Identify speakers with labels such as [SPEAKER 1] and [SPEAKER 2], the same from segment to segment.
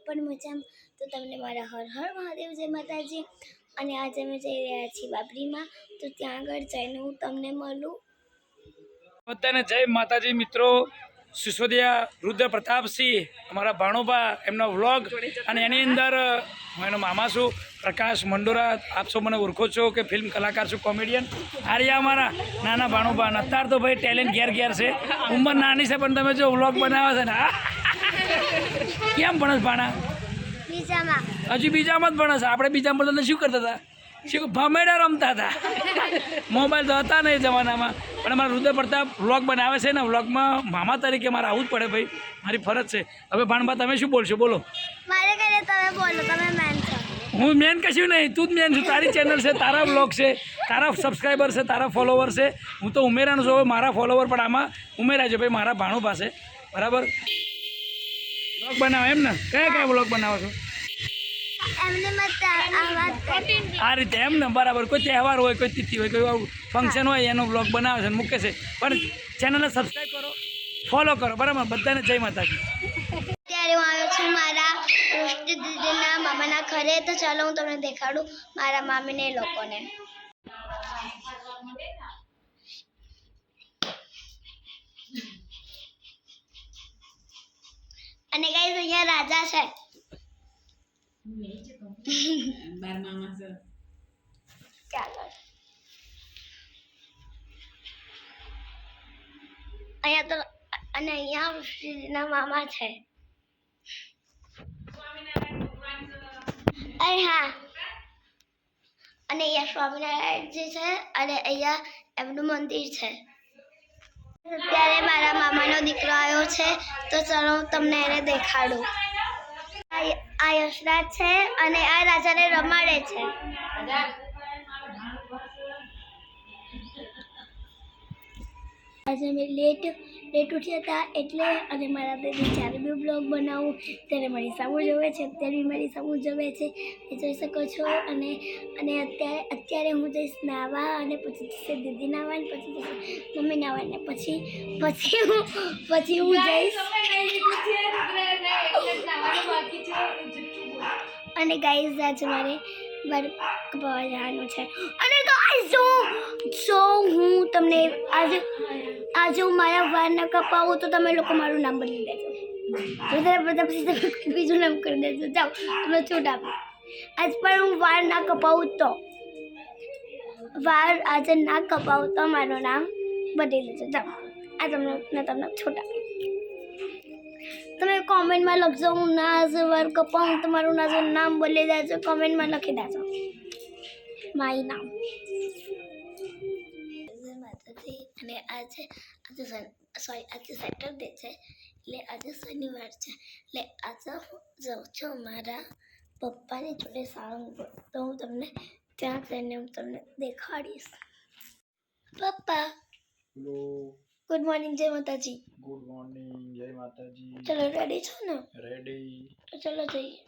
[SPEAKER 1] પણ મજામાં. તો તમને મારા હર હર મહાદેવ, જય માતાજી. અને આજે અમે જઈ રહ્યા છીએ બાબરીમાં, તો ત્યાં આગળ જઈને હું તમને મળું.
[SPEAKER 2] બધાને જય માતાજી મિત્રો. સિસોદિયા રુદ્ર પ્રતાપસિંહ અમારા ભાણોબા એમનો વ્લોગ, અને એની અંદર હું એનો મામા છું પ્રકાશ મંડોરા. આપ સૌ મને ઓળખો છો કે ફિલ્મ કલાકાર છું, કોમેડિયન. આર્યા અમારા નાના ભાણોબા. અત્યારે તો ભાઈ ટેલેન્ટ ઘેર ઘેર છે. ઉંમર નાની છે પણ તમે જો વ્લોગ બનાવે છે ને. કેમ ભણસ ભાણા?
[SPEAKER 1] બીજામાં.
[SPEAKER 2] હજી બીજામાં જ ભણસ. આપણે બીજામાં ભણતા શું કરતા હતા? શું ભમેડા રમતા હતા. મોબાઈલ તો હતા ને એ જમાનામાં. પણ અમારા રુદ્ર પ્રતાપ વ્લોગ બનાવે છે ને, વ્લોગમાં મામા તરીકે મારે આવવું જ પડે ભાઈ, મારી ફરજ છે. હવે ભાણબા તમે શું બોલશો? બોલો.
[SPEAKER 1] મારે કહીએ તમે બોલો, તમે મેન છો.
[SPEAKER 2] હું મેન કશું નહીં, તું જ મેન છું. તારી ચેનલ છે, તારા વ્લોગ છે, તારા સબસ્ક્રાઈબર છે, તારા ફોલોવર છે. હું તો ઉમેરાનો છું. હવે મારા ફોલોવર પણ આમાં ઉમેરાય છે ભાઈ, મારા ભાણો પાસે. બરાબર વ્લોગ બનાવો એમ ને? કયા કયા વ્લોગ બનાવો છો? આ રીતે એમ ને? બરાબર. કોઈ તહેવાર હોય, કોઈ તિથિ હોય, કોઈ ફંક્શન હોય, એનો વ્લોગ બનાવે છે, મૂકે છે. પણ ચેનલને સબસ્ક્રાઈબ કરો, ફોલો કરો. બરાબર. બધાને જય માતાજી.
[SPEAKER 1] અત્યારે હું આવ્યો છું મારા રોષ્ટી દીદીના મામાના ઘરે. તો ચાલો હું તમને દેખાડું મારા મામીને એ લોકોને. અને ગાઈસ અહીંયા રાજા છે. ચાલો અહીંયા તો, અને અહીંયા રોષ્ટીના મામા છે. અરે હા, અને અહીંયા સ્વામિનારાયણજી છે, અને અહીંયા એમનું મંદિર છે. અત્યારે મારા મામાનો દીકરો આવ્યો છે, તો ચાલો હું તમને એને દેખાડું. આ યશરાજ છે, અને આ રાજાને રમાડે છે. આજે અમે લેટ ઉઠ્યા હતા એટલે, અને મારા બેબી જ્યારે બી બ્લોગ બનાવું ત્યારે મારી સામું જોવે છે. અત્યારે બી મારી સામું જોવે છે, એ જોઈ શકો છો. અને અત્યારે હું જઈશ નાહવા, અને પછી જશે દીદી નાહવા, અને પછી જશે મમ્મી નાહવા, અને પછી હું જઈશ. અને ગાઈઝ આજે મારે વાળ કપાવવા જવાનું છે. અને ગાઈઝ જો હું તમને આજે હું મારા વાળ ન કપાવું તો તમે લોકો મારું નામ બદલી દેજો. પછી તમે બીજું નામ કરી દેજો. જાઓ, તમે છૂટ આપો. આજ પણ હું વાળ ના કપાવું તો મારું નામ બદલી દેજો. જાઓ, આ તમને છૂટ આપી. તમે કોમેન્ટમાં લખજો હું ના વાળ કપાવું તો મારું નામ બદલી દેજો. કોમેન્ટમાં લખી દેજો મારું નામ. અને આજે સેટરડે છે, એટલે આજે શનિવાર છે. એટલે આજે હું જાઉં છું મારા પપ્પાની જોડે સાળંગપુર. તો હું તમને ત્યાં જઈને હું તમને દેખાડીશ. પપ્પા, ગુડ મોર્નિંગ, જય માતાજી.
[SPEAKER 3] ગુડ મોર્નિંગ, જય માતાજી.
[SPEAKER 1] ચલો, રેડી છો ને?
[SPEAKER 3] રેડી.
[SPEAKER 1] તો ચલો જઈએ.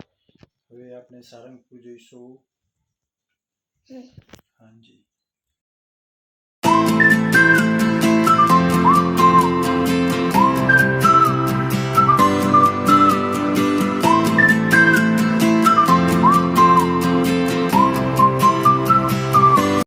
[SPEAKER 3] હવે આપણે સારંગપુર જઈશું. હાજી.